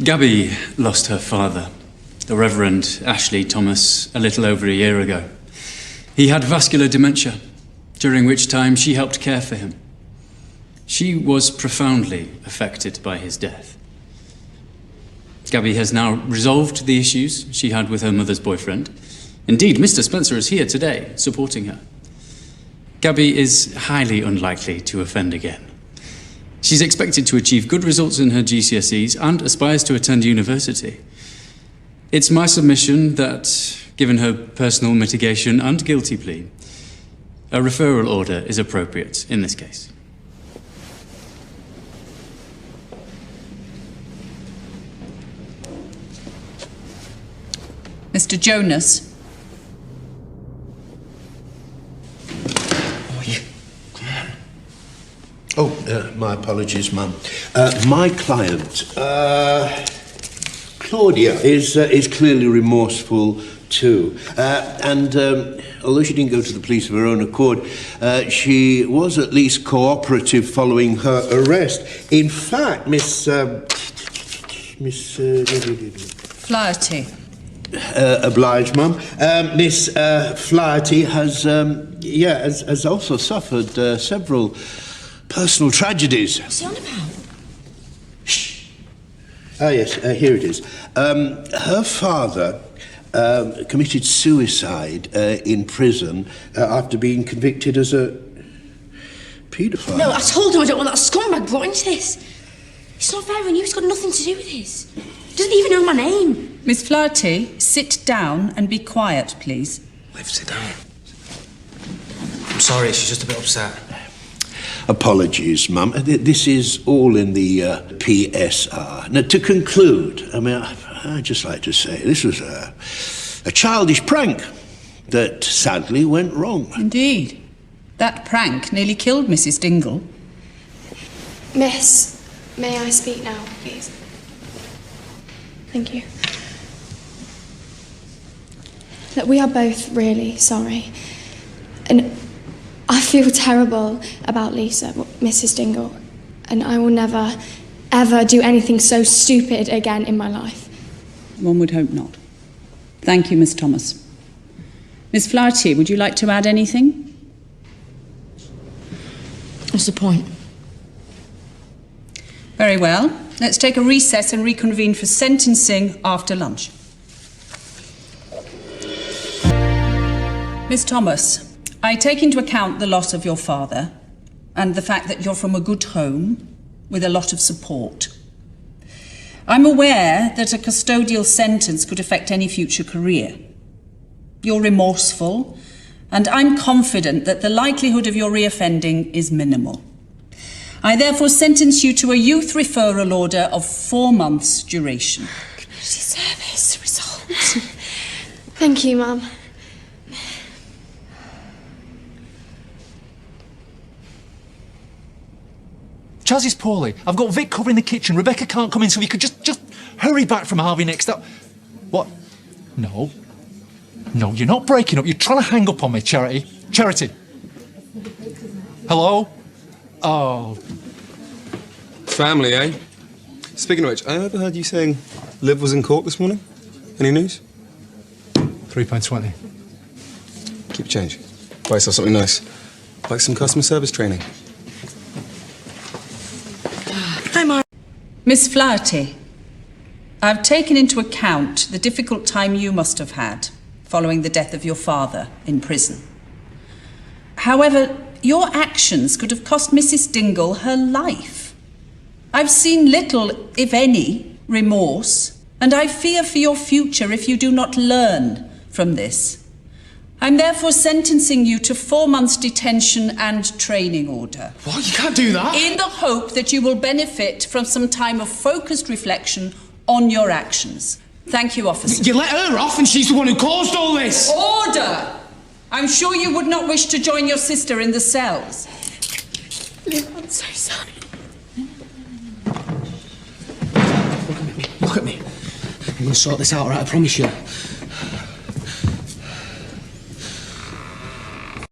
Gabby lost her father, the Reverend Ashley Thomas, a little over a year ago. He had vascular dementia, during which time she helped care for him. She was profoundly affected by his death. Gabby has now resolved the issues she had with her mother's boyfriend. Indeed, Mr. Spencer is here today, supporting her. Gabby is highly unlikely to offend again. She's expected to achieve good results in her GCSEs and aspires to attend university. It's my submission that, given her personal mitigation and guilty plea, a referral order is appropriate in this case. Mr. Jonas. My apologies, Mum. My client, Claudia, is clearly remorseful too. Although she didn't go to the police of her own accord, she was at least cooperative following her arrest. In fact, Miss Flaherty. Obliged, Mum. Miss Flaherty has also suffered several personal tragedies. What's he on about? Shh. Ah, yes, here it is. Her father committed suicide in prison after being convicted as a paedophile. No, I told him I don't want that scumbag brought into this. It's not fair on you. It's got nothing to do with this. He doesn't even know my name. Miss Flaherty, sit down and be quiet, please. Liv, sit down. I'm sorry, she's just a bit upset. Apologies, Mum. This is all in the PSR. Now, to conclude, I'd just like to say this was a childish prank that sadly went wrong. Indeed. That prank nearly killed Mrs. Dingle. Miss, may I speak now, please? Thank you. Look, we are both really sorry. And I feel terrible about Lisa, Mrs. Dingle, and I will never, ever do anything so stupid again in my life. One would hope not. Thank you, Miss Thomas. Miss Flaherty, would you like to add anything? What's the point? Very well. Let's take a recess and reconvene for sentencing after lunch. Miss Thomas, I take into account the loss of your father and the fact that you're from a good home with a lot of support. I'm aware that a custodial sentence could affect any future career. You're remorseful, and I'm confident that the likelihood of your reoffending is minimal. I therefore sentence you to a youth referral order of 4 months' duration. Community service result. Thank you, Mum. Chaz is poorly. I've got Vic covering the kitchen. Rebecca can't come in, so we could just hurry back from Harvey next up. What? No. No, you're not breaking up. You're trying to hang up on me, Charity. Charity. Hello? Oh. Family, eh? Speaking of which, I overheard you saying Liv was in court this morning. Any news? £3.20. Keep change. Buy yourself something nice. Like some customer service training. Hi, Mara. Miss Flaherty, I've taken into account the difficult time you must have had following the death of your father in prison. However, your actions could have cost Mrs. Dingle her life. I've seen little, if any, remorse, and I fear for your future if you do not learn from this. I'm therefore sentencing you to 4 months detention and training order. What? You can't do that! In the hope that you will benefit from some time of focused reflection on your actions. Thank you, officer. You let her off and she's the one who caused all this! Order! I'm sure you would not wish to join your sister in the cells. Liv, I'm so sorry. Look at me. I'm going to sort this out, all right? I promise you.